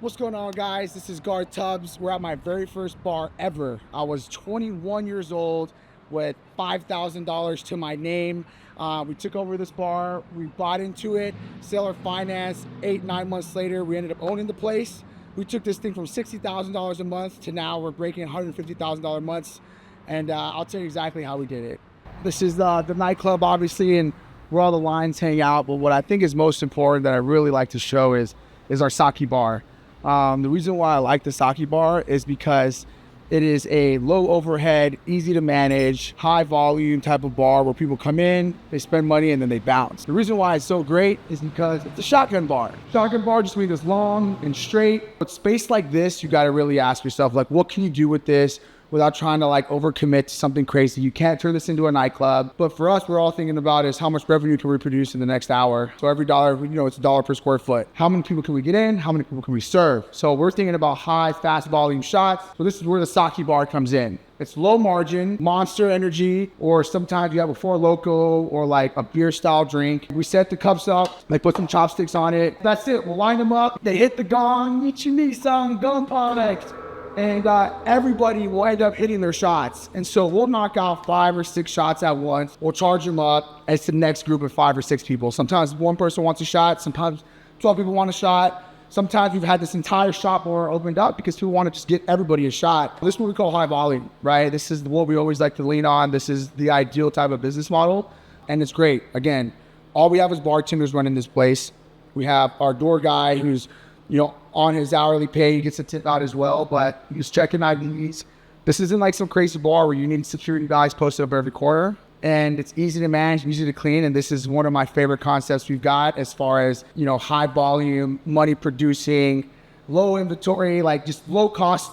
What's going on, guys? This is Garth Tubbs. We're at my very first bar ever. I was 21 years old with $5,000 to my name. We took over this bar, we bought into it, seller finance. 8-9 months later, we ended up owning the place. We took this thing from $60,000 a month to now we're breaking $150,000 months. And I'll tell you exactly how we did it. This is the nightclub, obviously, and where all the lines hang out. But what I think is most important that I really like to show is our sake bar. The reason why I like the sake bar is because it is a low overhead, easy to manage, high volume type of bar where people come in, they spend money, and then they bounce. The reason why it's so great is because it's a shotgun bar. Shotgun bar just means it's long and straight. With space like this, you got to really ask yourself, like, what can you do with this without trying to like overcommit to something crazy? You can't turn this into a nightclub. But for us, we're all thinking about is how much revenue can we produce in the next hour? So every dollar, it's $1 per square foot. How many people can we get in? How many people can we serve? So we're thinking about high, fast volume shots. So this is where the sake bar comes in. It's low margin, Monster Energy, or sometimes you have a Four Loko or like a beer style drink. We set the cups up, like put some chopsticks on it. That's it. We'll line them up. They hit the gong, Ichini-san, gun product. And everybody will end up hitting their shots. And so we'll knock out 5 or 6 shots at once. We'll charge them up as the next group of 5 or 6 people. Sometimes one person wants a shot. Sometimes 12 people want a shot. Sometimes we've had this entire shot bar opened up because people want to just get everybody a shot. This is what we call high volume, right? This is what we always like to lean on. This is the ideal type of business model. And it's great. Again, all we have is bartenders running this place. We have our door guy who's on his hourly pay, he gets a tip out as well, but he's checking IDs. This isn't like some crazy bar where you need security guys posted up every corner. And it's easy to manage, easy to clean. And this is one of my favorite concepts we've got as far as, high volume, money producing, low inventory, like just low cost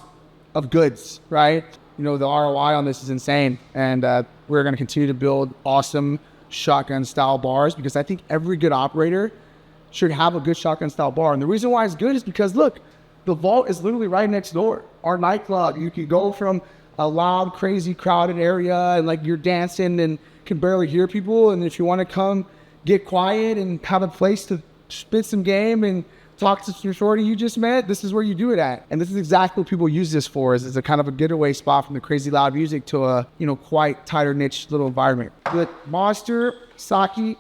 of goods, right? The ROI on this is insane. And we're going to continue to build awesome shotgun style bars because I think every good operator should have a good shotgun style bar. And the reason why it's good is because look, the vault is literally right next door. Our nightclub, you can go from a loud, crazy, crowded area and like you're dancing and can barely hear people. And if you want to come get quiet and have a place to spit some game and talk to some shorty you just met, this is where you do it at. And this is exactly what people use this for, is a kind of a getaway spot from the crazy loud music to a, quite tighter niche little environment. With Monster, sake,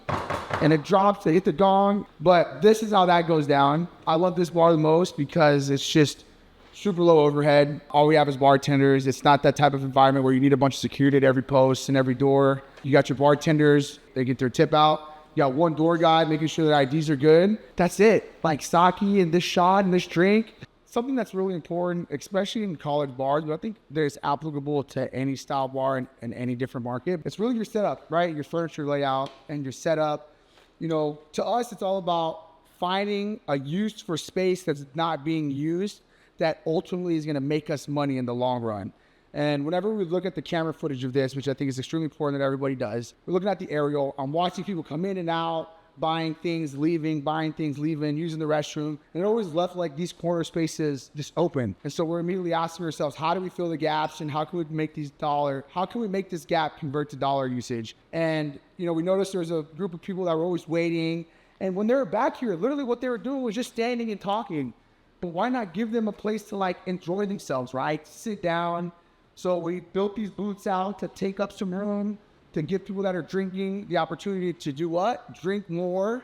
and it drops, they hit the gong, but this is how that goes down. I love this bar the most because it's just super low overhead. All we have is bartenders. It's not that type of environment where you need a bunch of security at every post and every door. You got your bartenders, they get their tip out. You got one door guy making sure that IDs are good. That's it. Like sake and this shot and this drink. Something that's really important, especially in college bars, but I think there's applicable to any style bar in any different market. It's really your setup, right? Your furniture layout and your setup. To us, it's all about finding a use for space that's not being used that ultimately is going to make us money in the long run. And whenever we look at the camera footage of this, which I think is extremely important that everybody does, we're looking at the aerial. I'm watching people come in and out, buying things, leaving, using the restroom. And it always left like these corner spaces just open. And so we're immediately asking ourselves, how do we fill the gaps and how can we make this gap convert to dollar usage? And, we noticed there's a group of people that were always waiting. And when they were back here, literally what they were doing was just standing and talking. But why not give them a place to like enjoy themselves, right? Sit down. So we built these booths out to take up some room, to give people that are drinking the opportunity to do what? Drink more.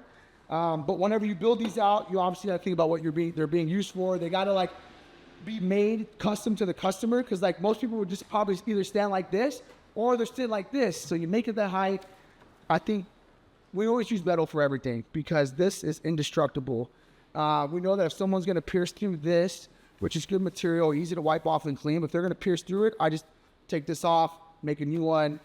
But whenever you build these out, you obviously got to think about what they're being used for. They got to like be made custom to the customer because like most people would just probably either stand like this or they're sitting like this. So you make it that height. I think we always use metal for everything because this is indestructible. We know that if someone's going to pierce through this, which is good material, easy to wipe off and clean, but if they're going to pierce through it, I just take this off, make a new one,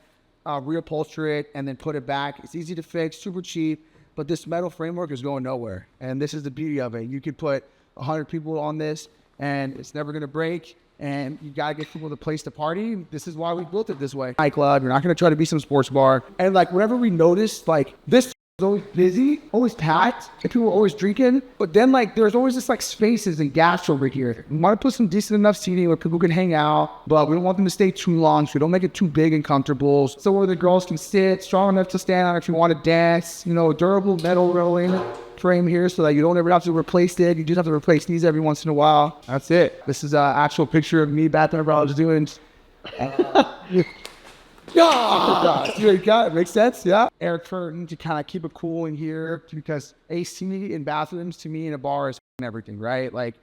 reupholster it, and then put it back. It's easy to fix, super cheap, but this metal framework is going nowhere. And this is the beauty of it. You could put 100 people on this, and it's never going to break, and you got to get people the place to party. This is why we built it this way. Nightclub, you're not going to try to be some sports bar. And like whenever we notice, like this always busy, always packed, and people are always drinking. But then like there's always just like spaces and gaps over here. We want to put some decent enough seating where people can hang out, but we don't want them to stay too long, so we don't make it too big and comfortable. So where the girls can sit, strong enough to stand on if you want to dance, durable metal railing. frame here so that you don't ever have to replace it. You just have to replace these every once in a while. That's it. This is an actual picture of me back there. I was doing. Yeah, you got it. Makes sense. Yeah. Air curtain to kind of keep it cool in here, because AC in bathrooms to me in a bar is everything, right? Like,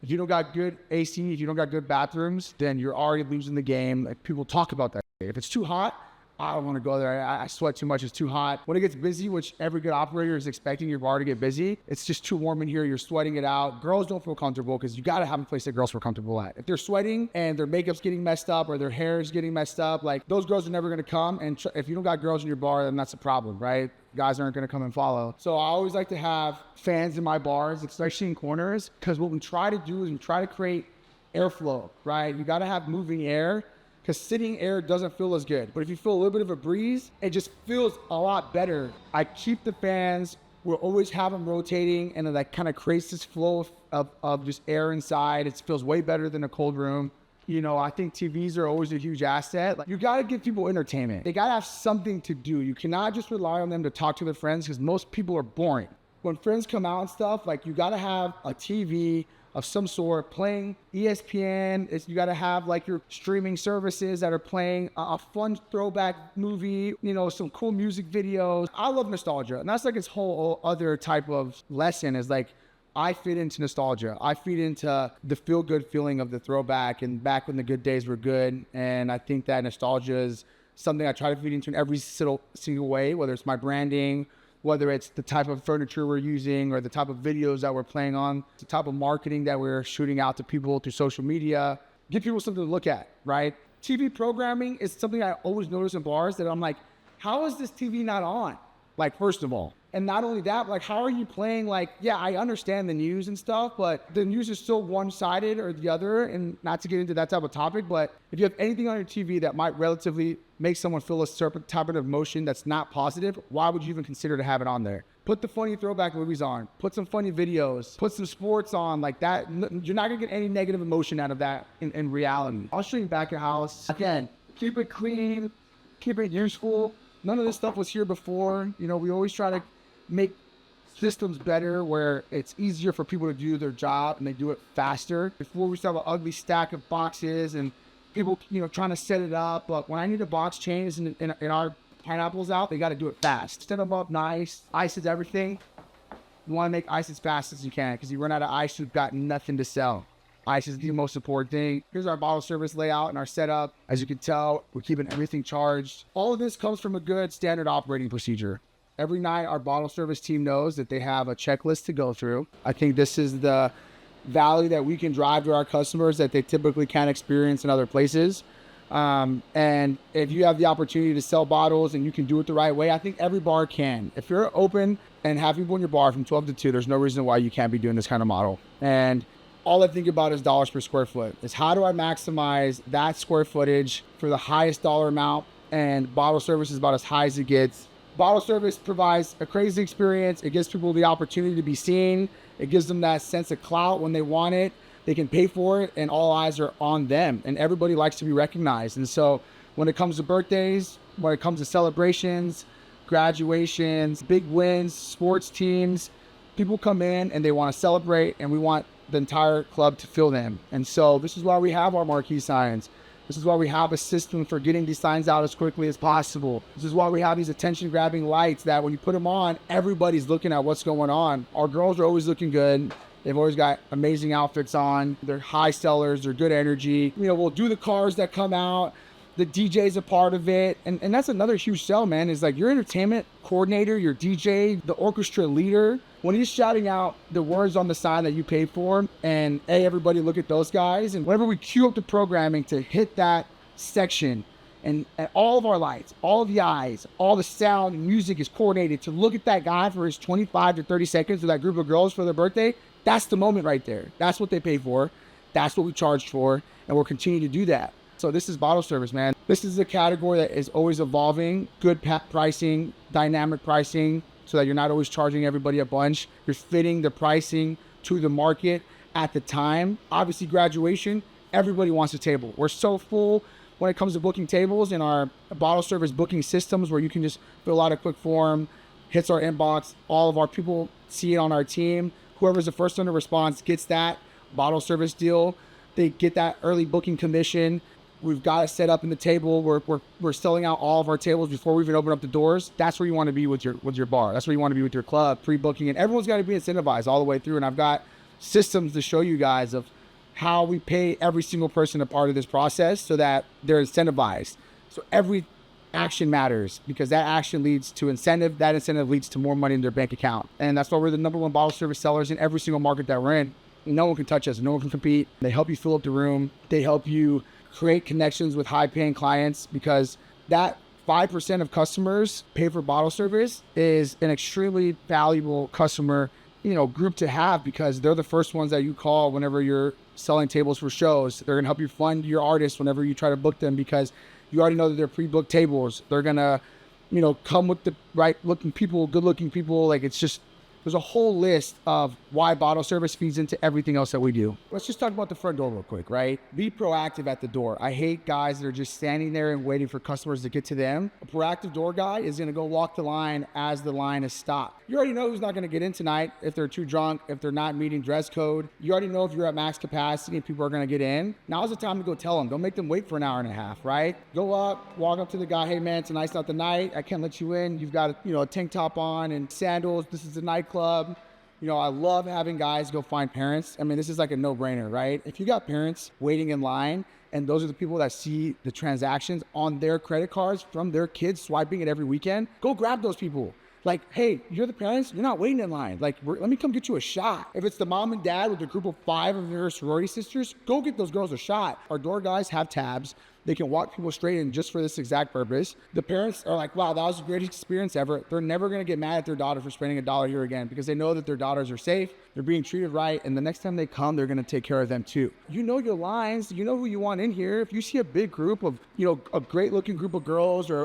if you don't got good AC, if you don't got good bathrooms, then you're already losing the game. Like, people talk about that. If it's too hot, I don't want to go there. I sweat too much. It's too hot. When it gets busy, which every good operator is expecting your bar to get busy, it's just too warm in here. You're sweating it out. Girls don't feel comfortable because you got to have a place that girls feel comfortable at. If they're sweating and their makeup's getting messed up or their hair is getting messed up, like, those girls are never going to come. And if you don't got girls in your bar, then that's a problem, right? Guys aren't going to come and follow. So I always like to have fans in my bars, especially in corners, because what we try to do is we try to create airflow, right? You got to have moving air, because sitting air doesn't feel as good. But if you feel a little bit of a breeze, it just feels a lot better. I keep the fans, we'll always have them rotating, and then that kind of creates this flow of just air inside. It feels way better than a cold room. You know, I think TVs are always a huge asset. Like, you gotta give people entertainment. They gotta have something to do. You cannot just rely on them to talk to their friends, because most people are boring. When friends come out and stuff, like, you gotta have a TV of some sort playing ESPN. You got to have like your streaming services that are playing a fun throwback movie, you know, some cool music videos. I love nostalgia, and that's like its whole other type of lesson, is like, I fit into nostalgia. I feed into the feel good feeling of the throwback and back when the good days were good. And I think that nostalgia is something I try to feed into in every single way, whether it's my branding, whether it's the type of furniture we're using, or the type of videos that we're playing on, the type of marketing that we're shooting out to people through social media. Give people something to look at, right? TV programming is something I always notice in bars that I'm like, how is this TV not on? Like, first of all. And not only that, like, how are you playing? Like, yeah, I understand the news and stuff, but the news is still one-sided or the other. And not to get into that type of topic, but if you have anything on your TV that might relatively make someone feel a certain type of emotion that's not positive, why would you even consider to have it on there? Put the funny throwback movies on. Put some funny videos. Put some sports on. Like that, you're not gonna get any negative emotion out of that in reality. I'll show you back your house. Again, keep it clean, keep it useful. None of this stuff was here before. You know, we always try to make systems better where it's easier for people to do their job and they do it faster. Before, we used to have an ugly stack of boxes and people, you know, trying to set it up. But when I need a box changed in our pineapples out, they got to do it fast. Set them up nice. Ice is everything. You want to make ice as fast as you can, because you run out of ice, you've got nothing to sell. Ice is the most important thing. Here's our bottle service layout and our setup. As you can tell, we're keeping everything charged. All of this comes from a good standard operating procedure. Every night, our bottle service team knows that they have a checklist to go through. I think this is the value that we can drive to our customers that they typically can't experience in other places. And if you have the opportunity to sell bottles and you can do it the right way, I think every bar can. If you're open and have people in your bar from 12 to 2, there's no reason why you can't be doing this kind of model. And all I think about is dollars per square foot. Is how do I maximize that square footage for the highest dollar amount? And bottle service is about as high as it gets. Bottle service provides a crazy experience. It gives people the opportunity to be seen. It gives them that sense of clout when they want it. They can pay for it, and all eyes are on them. And everybody likes to be recognized. And so when it comes to birthdays, when it comes to celebrations, graduations, big wins, sports teams, people come in and they want to celebrate, and we want the entire club to fill them. And so this is why we have our marquee signs. This is why we have a system for getting these signs out as quickly as possible. This is why we have these attention-grabbing lights that when you put them on, everybody's looking at what's going on. Our girls are always looking good. They've always got amazing outfits on. They're high sellers. They're good energy. You know, we'll do the cars that come out. The DJ's a part of it. And that's another huge sell, man, is like your entertainment coordinator, your DJ, the orchestra leader, when he's shouting out the words on the sign that you paid for, and hey, everybody look at those guys. And whenever we queue up the programming to hit that section, and all of our lights, all of the eyes, all the sound and music is coordinated to look at that guy for his 25 to 30 seconds with that group of girls for their birthday, that's the moment right there. That's what they paid for. That's what we charged for. And we'll continue to do that. So this is bottle service, man. This is a category that is always evolving. Good pricing, dynamic pricing, so that you're not always charging everybody a bunch. You're fitting the pricing to the market at the time. Obviously, graduation, everybody wants a table. We're so full when it comes to booking tables in our bottle service booking systems, where you can just fill out a quick form, hits our inbox. All of our people see it on our team. Whoever's the first one to respond gets that bottle service deal. They get that early booking commission. We've got it set up in the table. We're selling out all of our tables before we even open up the doors. That's where you want to be with your bar. That's where you want to be with your club, pre-booking, and everyone's got to be incentivized all the way through. And I've got systems to show you guys of how we pay every single person a part of this process so that they're incentivized. So every action matters, because that action leads to incentive. That incentive leads to more money in their bank account. And that's why we're the #1 bottle service sellers in every single market that we're in. No one can touch us. No one can compete. They help you fill up the room. They help you create connections with high-paying clients, because that 5% of customers pay for bottle service is an extremely valuable customer, group to have, because they're the first ones that you call whenever you're selling tables for shows. They're going to help you fund your artists whenever you try to book them, because you already know that they're pre-booked tables. They're going to, come with the right looking people, good looking people. Like, it's just, there's a whole list of why bottle service feeds into everything else that we do. Let's just talk about the front door real quick, right? Be proactive at the door. I hate guys that are just standing there and waiting for customers to get to them. A proactive door guy is gonna go walk the line as the line is stopped. You already know who's not gonna get in tonight if they're too drunk, if they're not meeting dress code. You already know if you're at max capacity and people are gonna get in. Now's the time to go tell them. Don't make them wait for an hour and a half, right? Go up, walk up to the guy, hey man, tonight's not the night. I can't let you in. You've got a tank top on and sandals. This is the nightclub. I love having guys go find parents. I mean, this is like a no-brainer, right? If you got parents waiting in line, and those are the people that see the transactions on their credit cards from their kids swiping it every weekend, go grab those people. Like, hey, you're the parents, you're not waiting in line. Like, let me come get you a shot. If it's the mom and dad with a group of 5 of their sorority sisters, go get those girls a shot. Our door guys have tabs. They can walk people straight in just for this exact purpose. The parents are like, wow, that was the greatest experience ever. They're never gonna get mad at their daughter for spending $1 here again, because they know that their daughters are safe, they're being treated right, and the next time they come, they're gonna take care of them too. You know your lines, you know who you want in here. If you see a big group of, a great looking group of girls, or,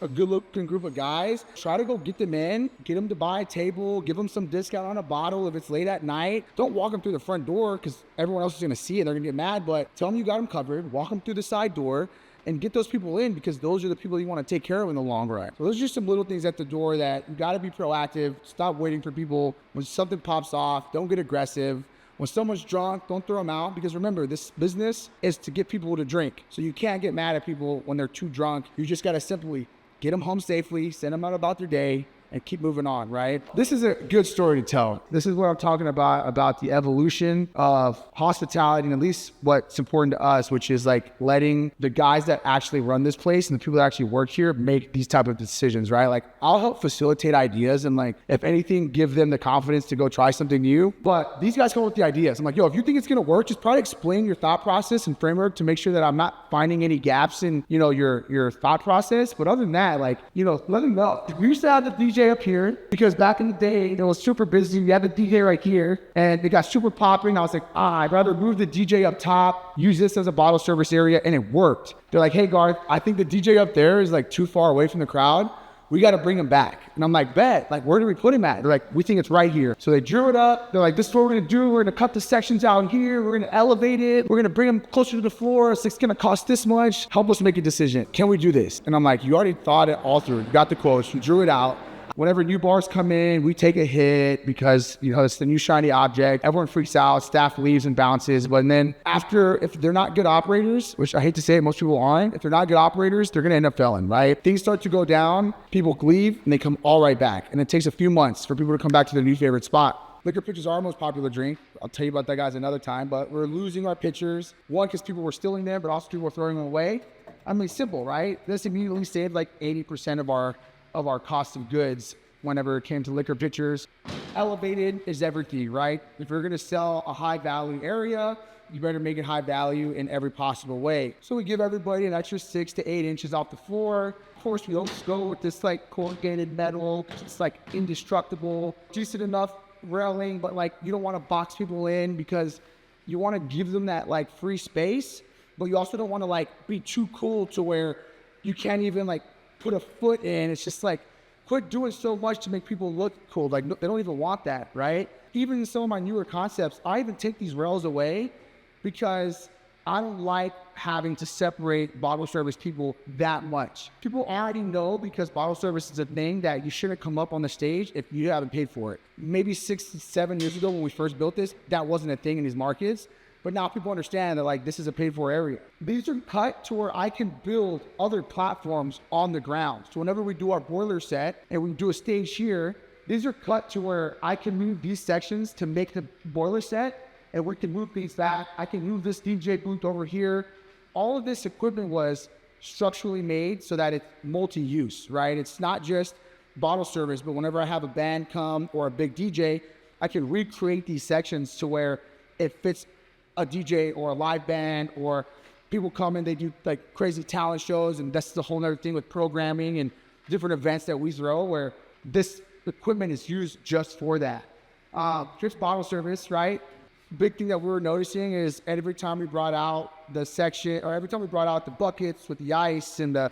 a good looking group of guys, try to go get them in, get them to buy a table, give them some discount on a bottle if it's late at night. Don't walk them through the front door, because everyone else is gonna see it, they're gonna get mad, but tell them you got them covered, walk them through the side door, and get those people in, because those are the people you want to take care of in the long run. So those are just some little things at the door that you got to be proactive. Stop waiting for people. When something pops off, don't get aggressive. When someone's drunk, don't throw them out, because remember, this business is to get people to drink. So you can't get mad at people when they're too drunk. You just got to simply get them home safely, send them out about their day, and keep moving on, right? This is a good story to tell. This is what I'm talking about the evolution of hospitality, and at least what's important to us, which is like letting the guys that actually run this place and the people that actually work here make these type of decisions, right? Like, I'll help facilitate ideas and, like, if anything, give them the confidence to go try something new. But these guys come up with the ideas. I'm like, yo, if you think it's gonna work, just probably explain your thought process and framework to make sure that I'm not finding any gaps in, your thought process. But other than that, like, let them know. We used to have the DJ up here, because back in the day it was super busy. We had the DJ right here and it got super popping. I was like, I'd rather move the DJ up top, use this as a bottle service area, and it worked. They're like, hey Garth, I think the DJ up there is like too far away from the crowd. We got to bring him back. And I'm like, bet. Like, where do we put him at? They're like, we think it's right here. So they drew it up. They're like, this is what we're going to do. We're going to cut the sections out here. We're going to elevate it. We're going to bring him closer to the floor. It's going to cost this much. Help us make a decision. Can we do this? And I'm like, you already thought it all through. You got the quotes. You drew it out. Whenever new bars come in, we take a hit because, it's the new shiny object. Everyone freaks out, staff leaves and bounces. But then if they're not good operators, which I hate to say it, most people aren't, if they're not good operators, they're going to end up failing, right? Things start to go down, people leave, and they come all right back. And it takes a few months for people to come back to their new favorite spot. Liquor pitchers are our most popular drink. I'll tell you about that, guys, another time. But we're losing our pitchers. One, because people were stealing them, but also people were throwing them away. I mean, simple, right? This immediately saved like 80% of our cost of goods whenever it came to liquor pitchers. Elevated is everything, right? If you're gonna sell a high value area, you better make it high value in every possible way. So we give everybody an extra 6 to 8 inches off the floor. Of course, we don't go with this like corrugated metal. It's like indestructible, decent enough railing, but like you don't want to box people in, because you want to give them that like free space, but you also don't want to like be too cool to where you can't even like put a foot in. It's just like, quit doing so much to make people look cool. Like, they don't even want that, right? Even in some of my newer concepts, I even take these rails away because I don't like having to separate bottle service people that much. People already know, because bottle service is a thing, that you shouldn't come up on the stage if you haven't paid for it. Maybe 6 to 7 years ago when we first built this, that wasn't a thing in these markets. But now people understand that, like, this is a paid for area. These are cut to where I can build other platforms on the ground. So whenever we do our boiler set and we do a stage here, these are cut to where I can move these sections to make the boiler set, and we can move these back. I can move this DJ booth over here. All of this equipment was structurally made so that it's multi-use, right? It's not just bottle service, but whenever I have a band come or a big DJ, I can recreate these sections to where it fits a DJ or a live band, or people come and they do like crazy talent shows, and that's the whole other thing with programming and different events that we throw where this equipment is used just for that. Just bottle service, right? Big thing that we were noticing is every time we brought out the section, or every time we brought out the buckets with the ice and the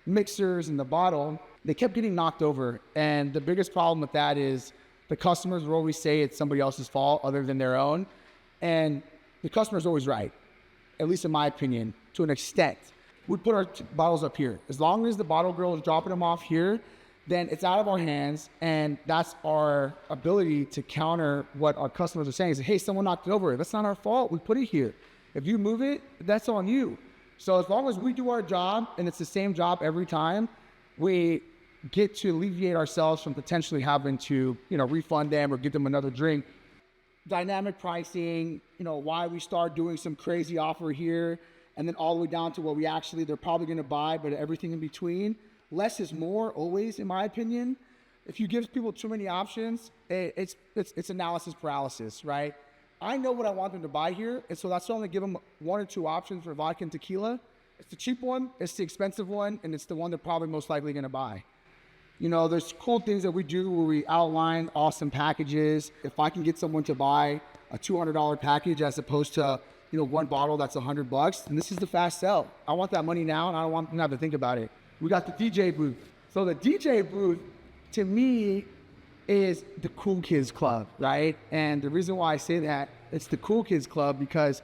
mixers and the bottle, they kept getting knocked over. And the biggest problem with that is the customers will always say it's somebody else's fault other than their own. And the customer's always right, at least in my opinion, to an extent. We put our bottles up here. As long as the bottle girl is dropping them off here, then it's out of our hands, and that's our ability to counter what our customers are saying. Is, hey, someone knocked it over. That's not our fault. We put it here. If you move it, that's on you. So as long as we do our job, and it's the same job every time, we get to alleviate ourselves from potentially having to, refund them or give them another drink. Dynamic pricing, why we start doing some crazy offer here, and then all the way down to what they're probably going to buy, but everything in between. Less is more, always, in my opinion. If you give people too many options, it's analysis paralysis, right? I know what I want them to buy here, and so that's why I'm going to give them 1 or 2 options for vodka and tequila. It's the cheap one, it's the expensive one, and it's the one they're probably most likely going to buy. There's cool things that we do where we outline awesome packages. If I can get someone to buy a $200 package as opposed to, one bottle that's $100, then this is the fast sell. I want that money now, and I don't want them to have to think about it. We got the DJ booth. So the DJ booth, to me, is the cool kids club, right? And the reason why I say that, it's the cool kids club because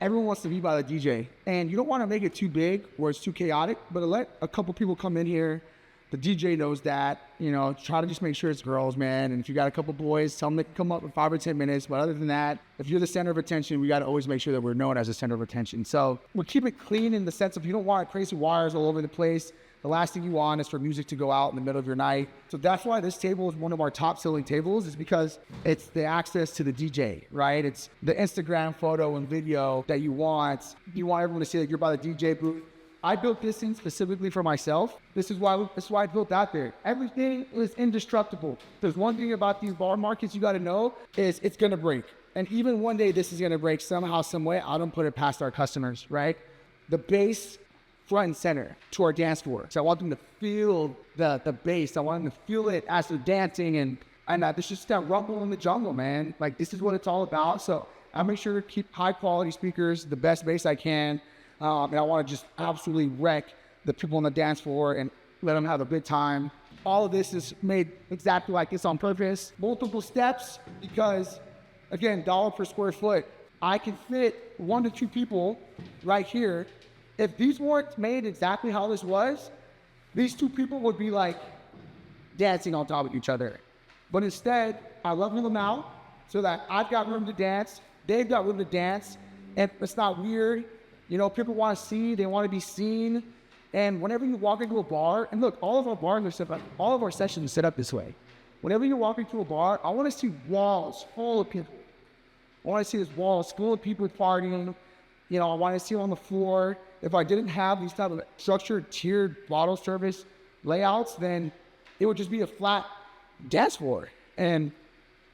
everyone wants to be by the DJ. And you don't want to make it too big where it's too chaotic, but let a couple people come in here. The DJ knows that, try to just make sure it's girls, man. And if you got a couple boys, tell them they can come up in 5 or 10 minutes. But other than that, if you're the center of attention, we got to always make sure that we're known as the center of attention. So we'll keep it clean in the sense of you don't want crazy wires all over the place. The last thing you want is for music to go out in the middle of your night. So that's why this table is one of our top selling tables, is because it's the access to the DJ, right? It's the Instagram photo and video that you want. You want everyone to see that you're by the DJ booth. I built this thing specifically for myself. This is why I built that there. Everything is indestructible. There's one thing about these bar markets you got to know is it's going to break. And even one day this is going to break somehow, some way. I don't put it past our customers, right? The bass front and center to our dance floor. So I want them to feel the bass. I want them to feel it as they're dancing. And there's just that rumble in the jungle, man. Like, this is what it's all about. So I make sure to keep high quality speakers, the best bass I can. And I want to just absolutely wreck the people on the dance floor and let them have a good time. All of this is made exactly like this on purpose. Multiple steps because, again, $1 per square foot. I can fit 1 to 2 people right here. If these weren't made exactly how this was, these 2 people would be like dancing on top of each other. But instead, I level them out so that I've got room to dance, they've got room to dance, and it's not weird. People want to see, they want to be seen. And whenever you walk into a bar, and look, all of our bars are set up, all of our sessions are set up this way. Whenever you walk into a bar, I want to see walls full of people. I want to see this walls full of people partying. I want to see them on the floor. If I didn't have these type of structured, tiered bottle service layouts, then it would just be a flat dance floor. And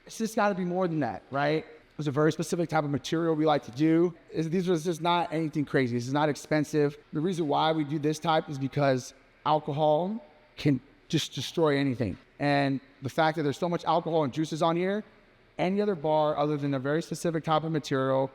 it's just got to be more than that, right? It's a very specific type of material we like to do. These are just not anything crazy. This is not expensive. The reason why we do this type is because alcohol can just destroy anything. And the fact that there's so much alcohol and juices on here, any other bar other than a very specific type of material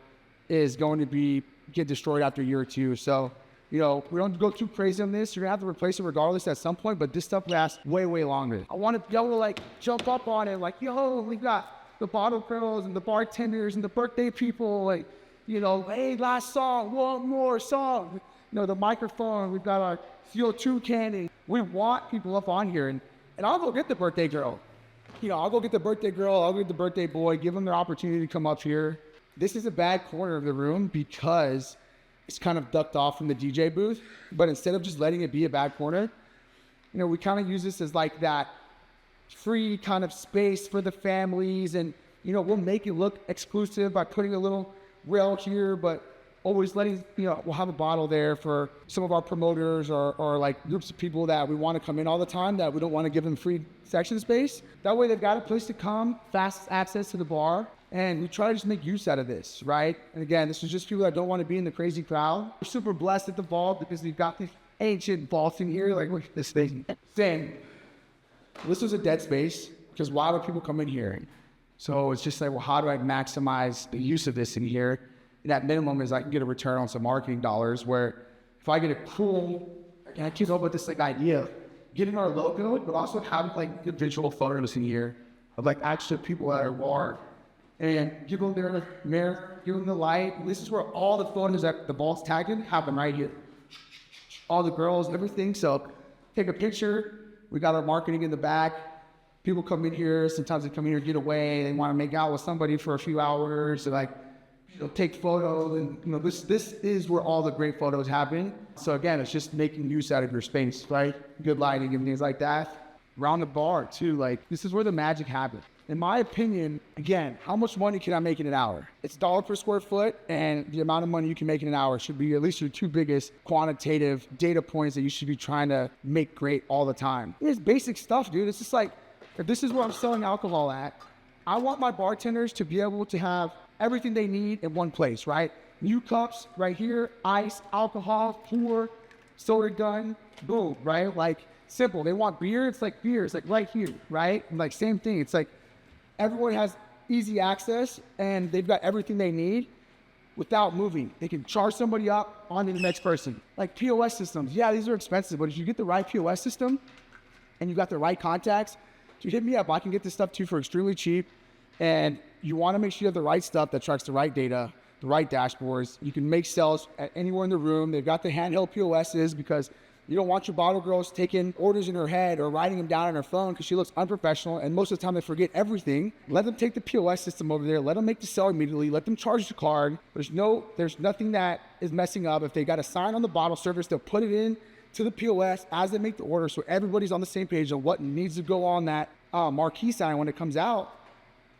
is going to get destroyed after a year or 2. So, we don't go too crazy on this. You're gonna have to replace it regardless at some point, but this stuff lasts way, way longer. I want to be able to jump up on it, we got the bottle girls and the bartenders and the birthday people, Hey, last song, one more song. The microphone, we've got our CO2 canning. We want people up on here, and I'll go get the birthday girl. I'll go get the birthday girl, I'll get the birthday boy, give them their opportunity to come up here. This is a bad corner of the room because it's kind of ducked off from the DJ booth, but instead of just letting it be a bad corner, we kind of use this as like that free kind of space for the families, and we'll make it look exclusive by putting a little rail here, but always letting, we'll have a bottle there for some of our promoters or like groups of people that we want to come in all the time that we don't want to give them free section space. That way they've got a place to come, fast access to the bar, and we try to just make use out of this, right? And again, this is just people that don't want to be in the crazy crowd. We're super blessed at the vault because we've got this ancient vault in here. Like, look at this thing. Same. This was a dead space because why would people come in here? So it's just like, well, how do I maximize the use of this in here? And at minimum is I can get a return on some marketing dollars, where if I get a cool, I keep up with this like idea, getting our logo, but also having like individual photos in here of like actual people at our bar, and give them their mirror, give them the light. This is where all the photos that the vault's tagging happen right here. All the girls, everything. So take a picture. We got our marketing in the back. People come in here. Sometimes they come in here, get away. They want to make out with somebody for a few hours. They're like, take photos, and this is where all the great photos happen. So again, it's just making use out of your space, right? Good lighting and things like that. Around the bar too, like this is where the magic happens. In my opinion, again, how much money can I make in an hour? It's $1 per square foot, and the amount of money you can make in an hour should be at least your two biggest quantitative data points that you should be trying to make great all the time. It's basic stuff, dude. It's just like, if this is where I'm selling alcohol at, I want my bartenders to be able to have everything they need in one place, right? New cups right here, ice, alcohol, pour, soda gun, boom, right? Like simple. They want beer, it's like beer, it's like right here, right? And like same thing. It's like everyone has easy access and they've got everything they need without moving. They can charge somebody up onto the next person. Like POS systems, yeah, these are expensive, but if you get the right POS system and you got the right contacts, dude, hit me up. I can get this stuff to you for extremely cheap. And you want to make sure you have the right stuff that tracks the right data, the right dashboards. You can make sales at anywhere in the room. They've got the handheld POSs because you don't want your bottle girls taking orders in her head or writing them down on her phone because she looks unprofessional, and most of the time they forget everything. Let them take the POS system over there. Let them make the sale immediately. Let them charge the card. There's nothing that is messing up. If they got a sign on the bottle service, they'll put it in to the POS as they make the order, so everybody's on the same page on what needs to go on that marquee sign when it comes out.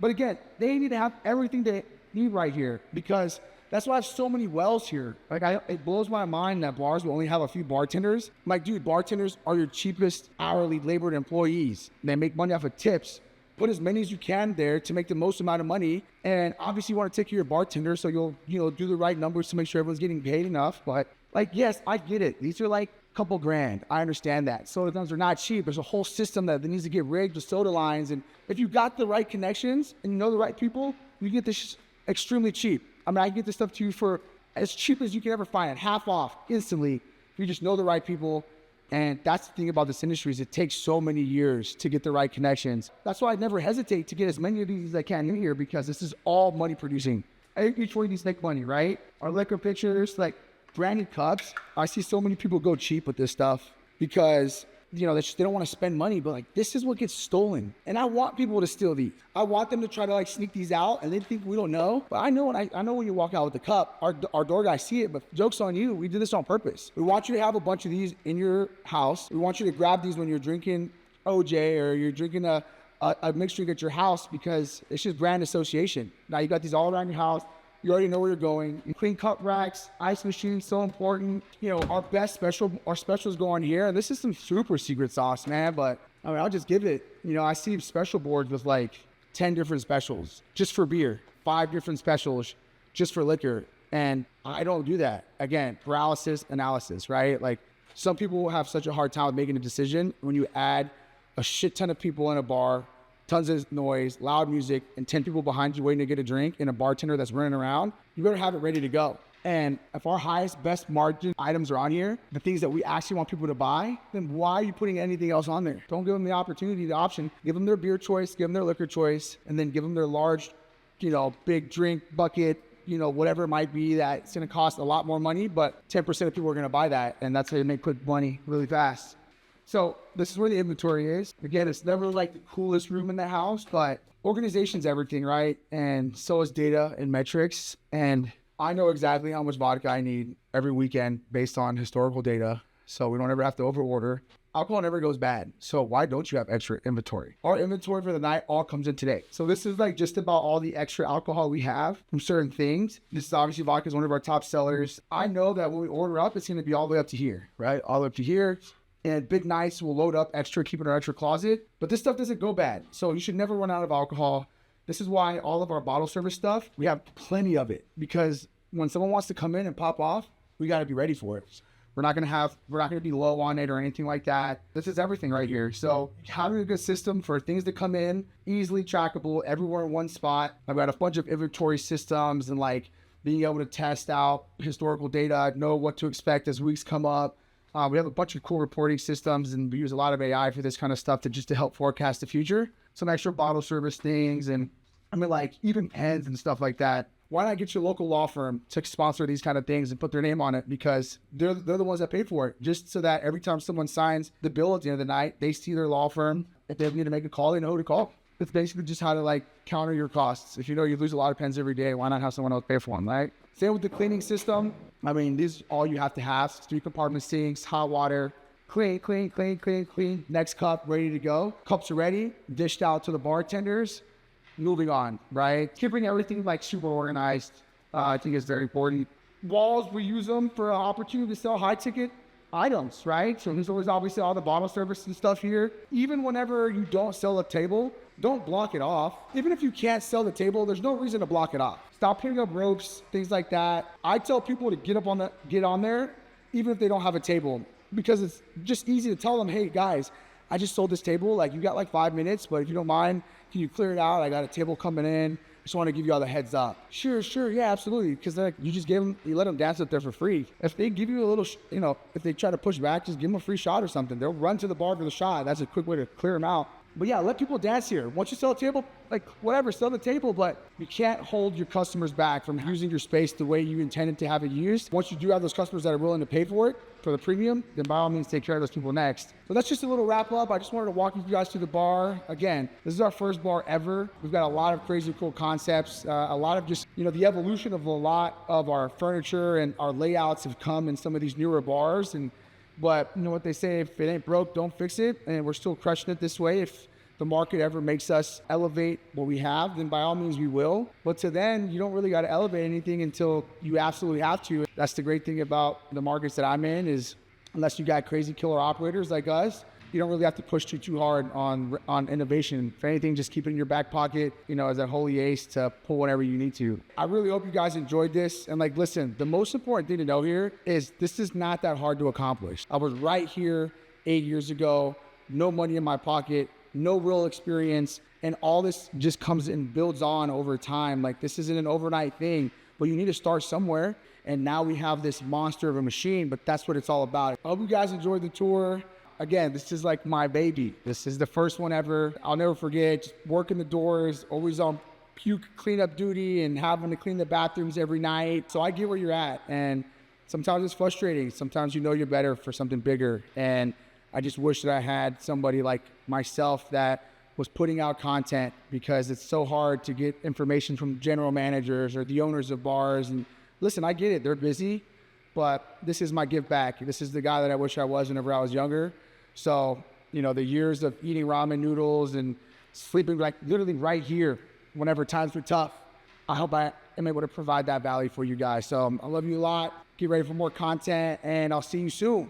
But again, they need to have everything they need right here, because that's why I have so many wells here. Like it blows my mind that bars will only have a few bartenders. I'm like, dude, bartenders are your cheapest hourly labored employees. They make money off of tips. Put as many as you can there to make the most amount of money. And obviously you want to take care of your bartender, so you'll do the right numbers to make sure everyone's getting paid enough. But like, yes, I get it. These are like a couple grand. I understand that. Soda guns are not cheap. There's a whole system that needs to get rigged with soda lines. And if you got the right connections and you know the right people, you get this extremely cheap. I mean, I can get this stuff to you for as cheap as you can ever find it, half off instantly, if you just know the right people. And that's the thing about this industry, is it takes so many years to get the right connections. That's why I never hesitate to get as many of these as I can in here, because this is all money producing. Each one of these make money, right? Our liquor pictures, like branded cups. I see so many people go cheap with this stuff because they don't want to spend money, but like this is what gets stolen. And I want people to steal these. I want them to try to like sneak these out, and they think we don't know. But I know when you walk out with the cup, our door guys see it, but joke's on you. We did this on purpose. We want you to have a bunch of these in your house. We want you to grab these when you're drinking OJ or you're drinking a mixed drink at your house, because it's just brand association. Now you got these all around your house. You already know where you're going. Clean cup racks, ice machines, so important. Our specials go on here. And this is some super secret sauce, man. But I mean, I'll just give it. I see special boards with like 10 different specials just for beer, 5 different specials just for liquor. And I don't do that. Again, paralysis analysis, right? Like some people have such a hard time with making a decision when you add a shit ton of people in a bar, tons of noise, loud music, and 10 people behind you waiting to get a drink, and a bartender that's running around. You better have it ready to go. And if our highest, best margin items are on here, the things that we actually want people to buy, then why are you putting anything else on there? Don't give them the opportunity, the option. Give them their beer choice, give them their liquor choice, and then give them their large, big drink bucket, whatever it might be, that it's going to cost a lot more money, but 10% of people are going to buy that. And that's how you make quick money really fast. So this is where the inventory is. Again, it's never like the coolest room in the house, but organization's everything, right? And so is data and metrics. And I know exactly how much vodka I need every weekend based on historical data. So we don't ever have to overorder. Alcohol never goes bad. So why don't you have extra inventory? Our inventory for the night all comes in today. So this is like just about all the extra alcohol we have from certain things. This is obviously vodka is one of our top sellers. I know that when we order up, it's going to be all the way up to here, right? All the way up to here. And big nights will load up extra, keep it in our extra closet. But this stuff doesn't go bad. So you should never run out of alcohol. This is why all of our bottle service stuff, we have plenty of it. Because when someone wants to come in and pop off, we got to be ready for it. We're not going to be low on it or anything like that. This is everything right here. So having a good system for things to come in, easily trackable, everywhere in one spot. I've got a bunch of inventory systems and like being able to test out historical data, know what to expect as weeks come up. We have a bunch of cool reporting systems, and we use a lot of AI for this kind of stuff to help forecast the future. Some extra bottle service things, and I mean, like even pens and stuff like that. Why not get your local law firm to sponsor these kind of things and put their name on it? Because they're the ones that pay for it, just so that every time someone signs the bill at the end of the night, they see their law firm. If they need to make a call, they know who to call. It's basically just how to like counter your costs. If you know you lose a lot of pens every day, why not have someone else pay for them, right? Same with the cleaning system. I mean, this is all you have to have. 3 compartment sinks, hot water, clean. Next cup, ready to go. Cups are ready, dished out to the bartenders. Moving on, right? Keeping everything like super organized, I think is very important. Walls, we use them for an opportunity to sell high ticket items, right? So there's always obviously all the bottle service and stuff here. Even whenever you don't sell a table, don't block it off. Even if you can't sell the table, there's no reason to block it off. Stop putting up ropes, things like that. I tell people to get on there, even if they don't have a table, because it's just easy to tell them, hey guys, I just sold this table. Like you got like 5 minutes, but if you don't mind, can you clear it out? I got a table coming in. Just want to give you all the heads up. Sure, yeah, absolutely. Because like you let them dance up there for free. If they give you a little, if they try to push back, just give them a free shot or something. They'll run to the bar for the shot. That's a quick way to clear them out. But yeah, let people dance here. Once you sell a table, like whatever, sell the table, but you can't hold your customers back from using your space the way you intended to have it used. Once you do have those customers that are willing to pay for it, for the premium, then by all means take care of those people next. So that's just a little wrap up. I just wanted to walk you guys through the bar. Again, this is our first bar ever. We've got a lot of crazy cool concepts, a lot of just, the evolution of a lot of our furniture and our layouts have come in some of these newer bars. But you know what they say, if it ain't broke, don't fix it. And we're still crushing it this way. If the market ever makes us elevate what we have, then by all means we will. But to then, you don't really got to elevate anything until you absolutely have to. That's the great thing about the markets that I'm in is unless you got crazy killer operators like us, you don't really have to push too hard on innovation. If anything, just keep it in your back pocket, as a holy ace to pull whenever you need to. I really hope you guys enjoyed this. And listen, the most important thing to know here is this is not that hard to accomplish. I was right here 8 years ago, no money in my pocket, no real experience, and all this just comes and builds on over time. Like this isn't an overnight thing, but you need to start somewhere. And now we have this monster of a machine, but that's what it's all about. I hope you guys enjoyed the tour. Again, this is like my baby. This is the first one ever. I'll never forget just working the doors, always on puke cleanup duty and having to clean the bathrooms every night. So I get where you're at. And sometimes it's frustrating. Sometimes you're better for something bigger. And I just wish that I had somebody like myself that was putting out content, because it's so hard to get information from general managers or the owners of bars. And listen, I get it. They're busy, but this is my give back. This is the guy that I wish I was whenever I was younger. So, the years of eating ramen noodles and sleeping like literally right here whenever times were tough, I hope I am able to provide that value for you guys. So I love you a lot. Get ready for more content, and I'll see you soon.